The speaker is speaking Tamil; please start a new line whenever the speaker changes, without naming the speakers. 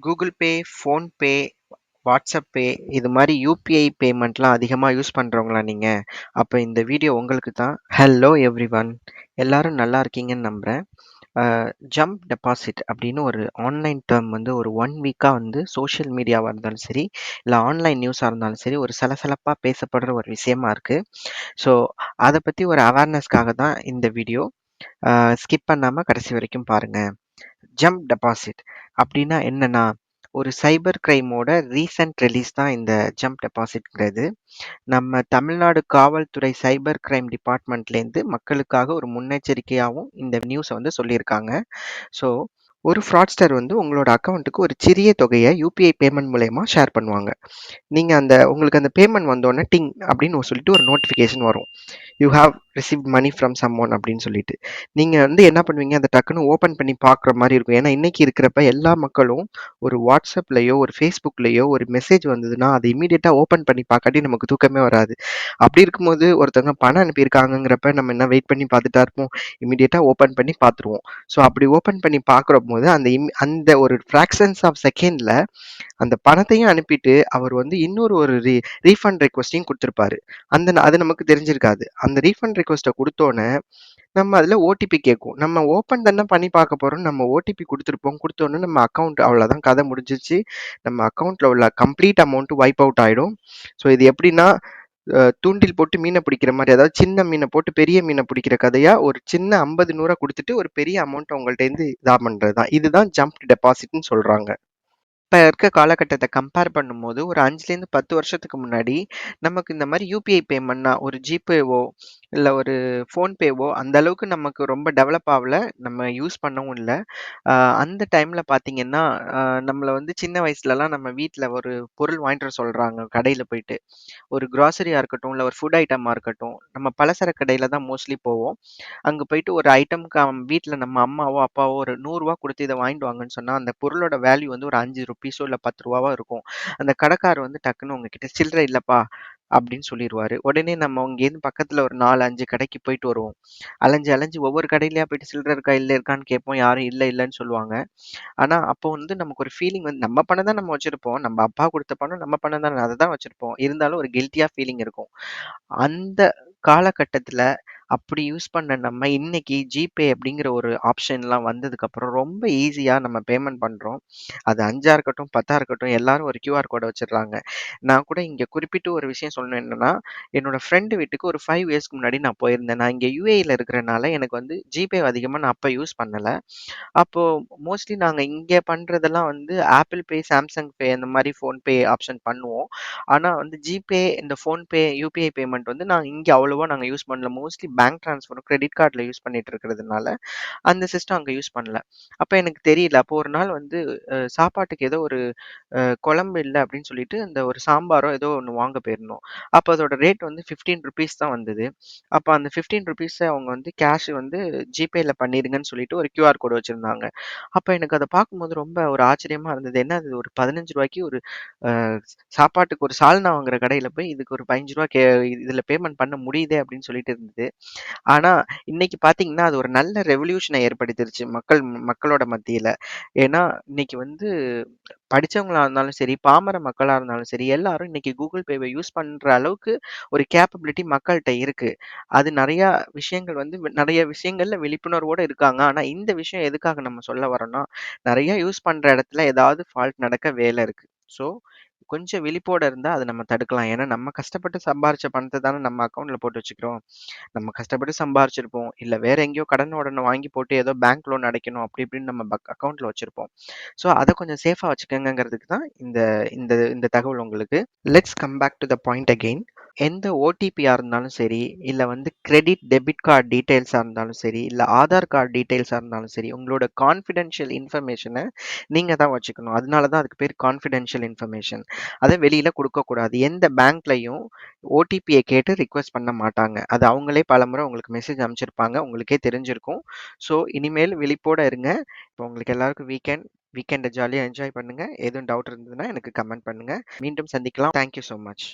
கூகுள் பே, ஃபோன்பே, வாட்ஸ்அப் பே இது மாரி யுபிஐ பேமெண்ட்லாம் அதிகமா யூஸ் பண்றவங்களா நீங்க? அப்ப இந்த வீடியோ உங்களுக்கு தான். Hello everyone. எல்லாரும் நல்லா இருக்கீங்கன்னு நம்புறேன். அ ஜம்ப் டெபாசிட் அப்படின்னு ஒரு ஆன்லைன் டெர்ம் வந்து ஒரு 1 வீக்கா வந்து சோஷியல் மீடியாவா இருந்தாலும் சரி, இல்ல ஆன்லைன் நியூஸா இருந்தாலும் சரி, ஒரு சலசலப்பா பேசப்படுற ஒரு விஷயமா இருக்கு. ஸோ, அத பத்தி ஒரு அவேர்னஸ்க்காக தான் இந்த வீடியோ. ஸ்கிப் பண்ணாம கடைசி வரைக்கும் பாருங்க. ஜம்ப் டெபாசிட் அப்படின்னா என்னன்னா, ஒரு சைபர் கிரைமோட ரீசென்ட் ரிலீஸ் தான் இந்த ஜம்ப் டெபாசிட்ங்கிறது. நம்ம தமிழ்நாடு காவல்துறை சைபர் கிரைம் டிபார்ட்மெண்ட்லேருந்து மக்களுக்காக ஒரு முன்னெச்சரிக்கையாவும் இந்த நியூஸ வந்து சொல்லியிருக்காங்க. ஸோ, ஒரு ஃப்ராட்ஸ்டர் வந்து உங்களோட அக்கவுண்ட்டுக்கு ஒரு சிறிய தொகைய யுபிஐ பேமெண்ட் மூலியமா ஷேர் பண்ணுவாங்க. நீங்க உங்களுக்கு அந்த பேமெண்ட் வந்தோனே டிங் அப்படின்னு சொல்லிட்டு ஒரு நோட்டிஃபிகேஷன் வரும். You have received money from someone அப்படின்னு சொல்லிட்டு. நீங்க வந்து என்ன பண்ணுவீங்க, அத டக்குன்னு ஓப்பன் பண்ணி பார்க்குற மாரி இருக்கும். ஏன்னா, இன்னைக்கு இருக்கிறப்ப எல்லா மக்களும் ஒரு WhatsAppலயோ, ஒரு Facebookலயோ ஒரு மெசேஜ் வந்ததுன்னா, அத இம்மீடியட்டா ஓப்பன் பண்ணி பார்க்காட்டி நமக்கு தூக்கமே வராது. அப்படி இருக்கும்போது ஒருத்தவங்க பணம் அனுப்பியிருக்காங்கங்கிறப்ப நம்ம என்ன வெயிட் பண்ணி பார்த்துட்டா இருப்போம். இம்மீடியட்டா ஓப்பன் பண்ணி பார்த்துருவோம். ஸோ அப்படி ஓப்பன் பண்ணி பார்க்குறபோது அந்த ஒரு ஃபிராக்ஷன்ஸ் ஆஃப் செகண்ட்ல அந்த பணத்தையும் அனுப்பிட்டு, அவர் வந்து இன்னொரு ஒரு ரீஃபண்ட் ரிக்வெஸ்ட்டையும் குடுத்திருப்பாரு. அது நமக்கு தெரிஞ்சிருக்காது. அந்த ரீஃபண்ட் ரிக்வெஸ்ட்ட குடுத்தோனே, நம்ம அதுல ஓடிபி கேட்கும். நம்ம ஓப்பன் தானே பண்ணி பார்க்க போறோம். நம்ம ஓடிபி குடுத்துருப்போம். குடுத்தோனே நம்ம அக்கவுண்ட் அவ்வளோதான் கதை முடிஞ்சிருச்சு. நம்ம அக்கவுண்ட்ல உள்ள கம்ப்ளீட் அமௌண்ட் வைப் அவுட் ஆயிடும். ஸோ இது எப்படின்னா, தூண்டில் போட்டு மீன பிடிக்கிற மாரி, அதாவது சின்ன மீன போட்டு பெரிய மீன பிடிக்கிற கதையா, ஒரு சின்ன 50, 100 குடுத்துட்டு ஒரு பெரிய அமௌண்ட் உங்கள்ட்டேருந்து இதா பண்றது தான். இதுதான் ஜம்ப் டெபாசிட்ன்னு சொல்றாங்க. இப்ப இருக்க காலகட்டத்த கம்பேர் பண்ணும்போது, ஒரு 5லேருந்து 10 வருஷத்துக்கு முன்னாடி, நமக்கு இந்த மாரி யுபிஐ பேமெண்ட்னா, ஒரு ஜிபேவோ, இல்ல ஒரு ஃபோன்பேவோ அந்த அளவுக்கு நமக்கு ரொம்ப டெவலப் ஆவல. நம்ம யூஸ் பண்ணவும் இல்ல. அ அந்த டைம்ல பார்த்தீங்கன்னா, நம்மள வந்து சின்ன வயசுலலாம் நம்ம வீட்ல ஒரு பொருள் வாங்கிட்டு வர சொல்றாங்க, கடையில போயிட்டு. ஒரு கிராசரியா இருக்கட்டும், இல்ல ஒரு ஃபுட் ஐட்டமா இருக்கட்டும், நம்ம பலசர கடையில தான் மோஸ்ட்லி போவோம். அங்க போயிட்டு ஒரு ஐட்டம்க்கு வீட்ல நம்ம அம்மாவோ, அப்பாவோ ஒரு ரூ. 100 குடுத்து இத வாங்கிட்டு வாங்கன்னு சொன்னா, அந்த பொருளோட வேல்யூ வந்து ஒரு ரூ. 5 இல்ல ரூ. 10வோ இருக்கும். அந்த கடைக்காரர் வந்து டக்குனு உங்ககிட்ட "சில்லறை இல்லப்பா" அப்படின்னு சொல்லிருவாரு. உடனே நம்ம இங்கேருந்து பக்கத்துல ஒரு 4, 5 கடைக்கு போயிட்டு வருவோம். அலைஞ்சு, அலைஞ்சு ஒவ்வொரு கடையிலயா போயிட்டு சில்லறை இருக்கா, இல்ல இருக்கான்னு கேட்போம். யாரும் இல்ல, இல்லன்னு சொல்லுவாங்க. ஆனா, அப்போ வந்து நமக்கு ஒரு ஃபீலிங் வந்து நம்ம பணம் தான் நம்ம வச்சிருப்போம். நம்ம அப்பா குடுத்த பணம் நம்ம பணம் தான. அத தான் வச்சிருப்போம். இருந்தாலும் ஒரு கில்ட்டியா ஃபீலிங் இருக்கும். அந்த காலகட்டத்தில அப்படி யூஸ் பண்ண நம்ம இன்னைக்கு ஜிபே அப்படிங்கிற ஒரு ஆப்ஷன்லாம் வந்ததுக்கப்புறம் ரொம்ப ஈஸியா நம்ம பேமெண்ட் பண்றோம். அது 5ஆ இருக்கட்டும், 10ஆ இருக்கட்டும் எல்லாரும் ஒரு கியூஆர் கோட வச்சுடுறாங்க. நான் கூட இங்க குறிப்பிட்டு ஒரு விஷயம் சொல்லணும் என்னன்னா, என்னோட ஃப்ரெண்ட் வீட்டுக்கு ஒரு 5 இயர்ஸ்க்கு முன்னாடி நான் போயிருந்தேன். நான் இங்க யுஏஇல இருக்கிறனால எனக்கு வந்து ஜிபே அதிகமா நான் அப்ப யூஸ் பண்ணல. அப்போ மோஸ்ட்லி நாங்க இங்க பண்றதெல்லாம் வந்து ஆப்பிள் பே, சாம்சங் பே அந்த மாரி ஃபோன்பே ஆப்ஷன் பண்ணுவோம். ஆனா வந்து ஜிபே, இந்த ஃபோன்பே, யுபிஐ பேமெண்ட் வந்து இங்க அவ்வளவா நாங்க யூஸ் பண்ணல. மோஸ்ட்லி பேங்க் ட்ரான்ஸ்ஃபரும், கிரெடிட் கார்ட்ல யூஸ் பண்ணிட்டு இருக்கிறதுனால, அந்த சிஸ்டம் அங்க யூஸ் பண்ணல. அப்ப எனக்கு தெரியல. அப்போ ஒரு நாள் வந்து சாப்பாட்டுக்கு ஏதோ ஒரு குழம்பு இல்ல அப்படின்னு சொல்லிட்டு, அந்த ஒரு சாம்பாரோ ஏதோ ஒண்ணு வாங்க போயிருந்தோம். அப்ப அதோட ரேட் வந்து ₹15 தான் வந்தது. அப்ப அந்த ₹15 அவங்க வந்து கேஷ் வந்து ஜிபேல பண்ணிருங்கன்னு சொல்லிட்டு ஒரு கியூஆர் கோடு வச்சிருந்தாங்க. அப்ப எனக்கு அத பார்க்கும்போது ரொம்ப ஒரு ஆச்சரியமா இருந்தது. என்னது ஒரு ₹15க்கு ஒரு அ சாப்பாட்டுக்கு ஒரு சால்னா வாங்குற கடையில போய் இதுக்கு ஒரு ₹15 இதுல பேமெண்ட் பண்ண முடியுதே அப்படின்னு சொல்லிட்டு இருந்தது. ஆனா, இன்னைக்கு பார்த்தீங்கன்னா, அது ஒரு நல்ல ரெவல்யூஷன ஏற்படுத்திருச்சு மக்களோட மத்தியில. ஏன்னா, இன்னைக்கு வந்து படிச்சவங்களா இருந்தாலும் சரி, பாமர மக்களா இருந்தாலும் சரி, எல்லாரும் இன்னைக்கு கூகுள் பேவ யூஸ் பண்ற அளவுக்கு ஒரு கேப்பபிலிட்டி மக்கள்ட்ட இருக்கு. அது நெறைய விஷயங்கள்ல விழிப்புணர்வோட இருக்காங்க. ஆனா, இந்த விஷயம் எதுக்காக நம்ம சொல்ல வரோம்னா, நெறைய யூஸ் பண்ற இடத்துல ஏதாவது ஃபால்ட் நடக்க வேல இருக்கு. ஸோ, கொஞ்சம் விழிப்போட இருந்தா அத நம்ம தடுக்கலாம். ஏன்னா, நம்ம கஷ்டப்பட்டு சம்பாரிச்ச பணத்த தானே நம்ம அக்கவுண்ட்ல போட்டு வச்சுக்கிறோம். நம்ம கஷ்டப்பட்டு சம்பாரிச்சிருப்போம். இல்ல வேற எங்கேயோ கடன் உடன வாங்கி போட்டு ஏதோ பேங்க் லோன் அடைக்கணும் அப்படி இப்படின்னு நம்ம அக்கவுண்ட்ல வச்சிருப்போம். ஸோ அத கொஞ்சம் சேஃபா வச்சுக்கங்கங்கிறதுக்கு தான் இந்த இந்த இந்த தகவல் உங்களுக்கு. Let's come back to the point again. எந்த ஓடிபியா இருந்தாலும் சரி, இல்ல வந்து கிரெடிட், டெபிட் கார்ட் டீட்டெயில்ஸா இருந்தாலும் சரி, இல்ல ஆதார் கார்ட் டீட்டெயில்ஸா இருந்தாலும் சரி, உங்களோட கான்ஃபிடென்ஷியல் இன்ஃபர்மேஷன நீங்க தான் வச்சுக்கணும். அதனால தான் அதுக்கு பேர் கான்ஃபிடென்ஷியல் இன்ஃபர்மேஷன். அத வெளியில குடுக்கக்கூடாது. எந்த பேங்க்லயும் ஓடிபிய கேட்டு ரிக்வெஸ்ட் பண்ண மாட்டாங்க. அது அவங்களே பலமுறை உங்களுக்கு மெசேஜ் அனுப்பிச்சிருப்பாங்க. உங்களுக்கே தெரிஞ்சிருக்கும். ஸோ இனிமேல் விழிப்போட இருங்க. இப்போ உங்களுக்கு எல்லாருக்கும் வீக்கெண்ட ஜாலியா என்ஜாய் பண்ணுங்க. எதுவும் டவுட் இருந்ததுன்னா எனக்கு கமெண்ட் பண்ணுங்க. மீண்டும் சந்திக்கலாம். Thank you so much.